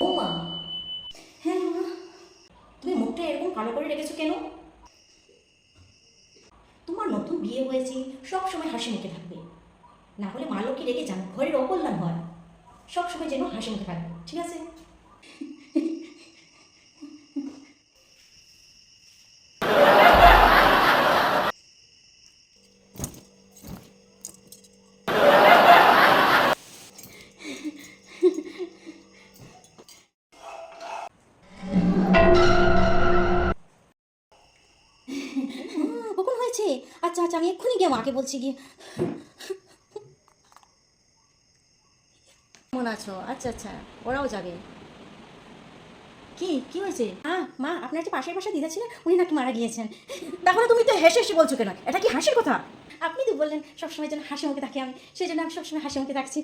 ও মা। হ্যাঁ মা। তুমি মুখটা এরকম কালো করে রেখেছো কেন? তোমার নতুন বিয়ে হয়েছে, সব সময় হাসি মুখে থাকবে, না হলে মা লক্ষ্মী রেগে যান, ঘরের অকল্যাণ হয়। সব সময় যেন হাসি মুখে থাকবে, ঠিক আছে? কখন হয়েছে? আচ্ছা আচ্ছা, আমি এক্ষুনি গিয়ে মাকে বলছি গিয়ে। কেমন আছো? আচ্ছা আচ্ছা, ওরাও যাবে। কি কি হয়েছে? মা, আপনার যে পাশের বাসা দিদা ছিলেন, উনি নাকি মারা গিয়েছেন। তাহলে তুমি তো হেসে হেসে বলছো কেন? এটা কি হাসির কথা? আপনি তো বললেন সবসময় যেন হাসি মুখে থাকি আমি, সেই জন্য আমি সবসময় হাসি মুখে থাকছি।